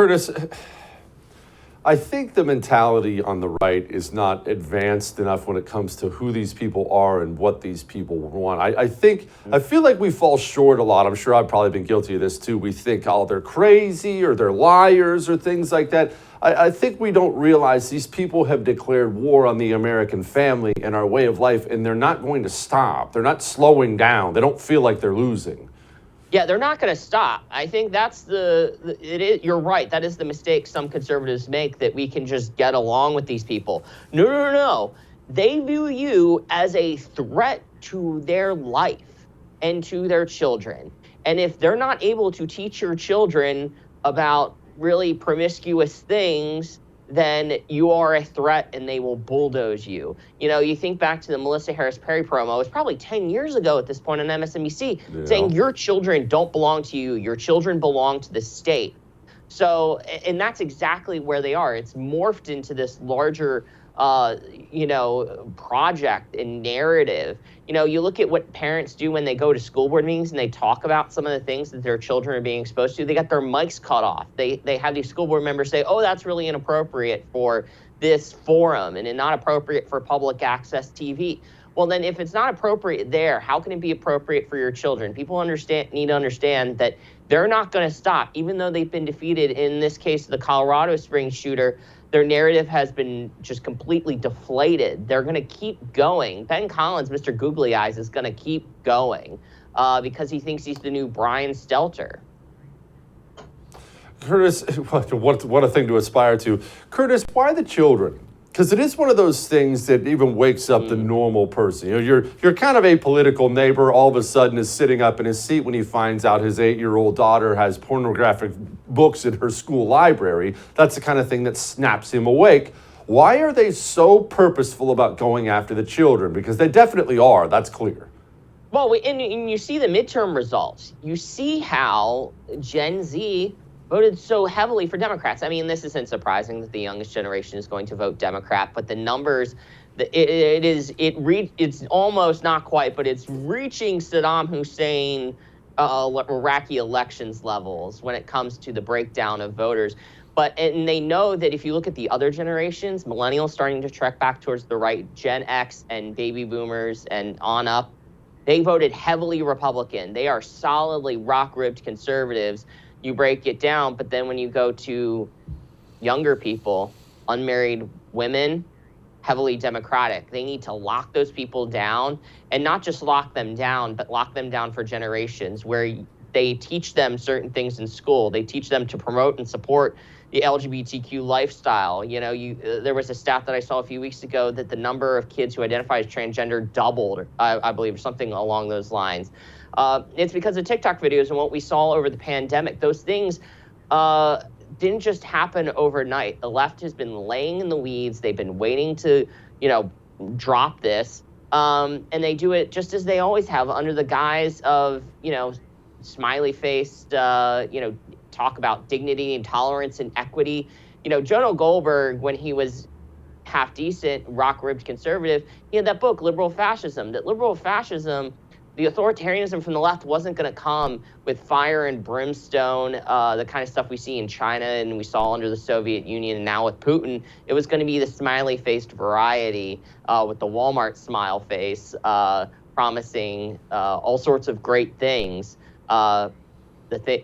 Curtis, I think the mentality on the right is not advanced enough when it comes to who these people are and what these people want. I feel like we fall short a lot. I'm sure I've probably been guilty of this too. We think, oh, they're crazy or they're liars or things like that. I think we don't realize these people have declared war on the American family and our way of life, and they're not going to stop. They're not slowing down. They don't feel like they're losing. Yeah, they're not going to stop. I think that's you're right. That is the mistake some conservatives make, that we can just get along with these people. No. They view you as a threat to their life and to their children. And if they're not able to teach your children about really promiscuous things, then you are a threat and they will bulldoze you. You know, you think back to the Melissa Harris Perry promo. It was probably 10 years ago at this point on MSNBC, saying your children don't belong to you. Your children belong to the state. So, and that's exactly where they are. It's morphed into this larger, project and narrative. You know, you look at what parents do when they go to school board meetings and they talk about some of the things that their children are being exposed to. They got their mics cut off. They have these school board members say, oh, that's really inappropriate for this forum and not appropriate for public access TV. Well, then if it's not appropriate there, how can it be appropriate for your children? People need to understand that they're not going to stop, even though they've been defeated. In this case, the Colorado Springs shooter, their narrative has been just completely deflated. They're going to keep going. Ben Collins, Mr. Googly Eyes, is going to keep going because he thinks he's the new Brian Stelter. Curtis, what a thing to aspire to. Curtis, why the children? Because it is one of those things that even wakes up the normal person. You know, your kind of apolitical neighbor all of a sudden is sitting up in his seat when he finds out his 8-year-old daughter has pornographic books in her school library. That's the kind of thing that snaps him awake. Why are they so purposeful about going after the children? Because they definitely are. That's clear. Well, and you see the midterm results. You see how Gen Z voted so heavily for Democrats. I mean, this isn't surprising that the youngest generation is going to vote Democrat, but the numbers, it's almost not quite, but it's reaching Saddam Hussein Iraqi elections levels when it comes to the breakdown of voters. And they know that if you look at the other generations, millennials starting to trek back towards the right, Gen X and baby boomers and on up, they voted heavily Republican. They are solidly rock-ribbed conservatives. You break it down, but then when you go to younger people, unmarried women, heavily Democratic. They need to lock those people down, and not just lock them down, but lock them down for generations, where they teach them certain things in school. They teach them to promote and support the LGBTQ lifestyle. You know, there was a stat that I saw a few weeks ago that the number of kids who identify as transgender doubled, I believe, something along those lines. It's because of TikTok videos and what we saw over the pandemic. Those things didn't just happen overnight. The left has been laying in the weeds. They've been waiting to, drop this. And they do it just as they always have, under the guise of, smiley-faced, talk about dignity and tolerance and equity. Jonah Goldberg, when he was half decent, rock-ribbed conservative, he had that book, Liberal Fascism. That liberal fascism, the authoritarianism from the left, wasn't going to come with fire and brimstone, the kind of stuff we see in China and we saw under the Soviet Union and now with Putin. It was going to be the smiley-faced variety with the Walmart smile face, promising all sorts of great things. The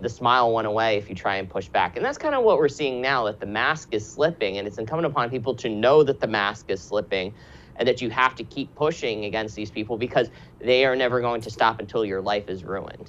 smile went away if you try and push back. And that's kind of what we're seeing now, that the mask is slipping, and it's incumbent upon people to know that the mask is slipping and that you have to keep pushing against these people, because they are never going to stop until your life is ruined.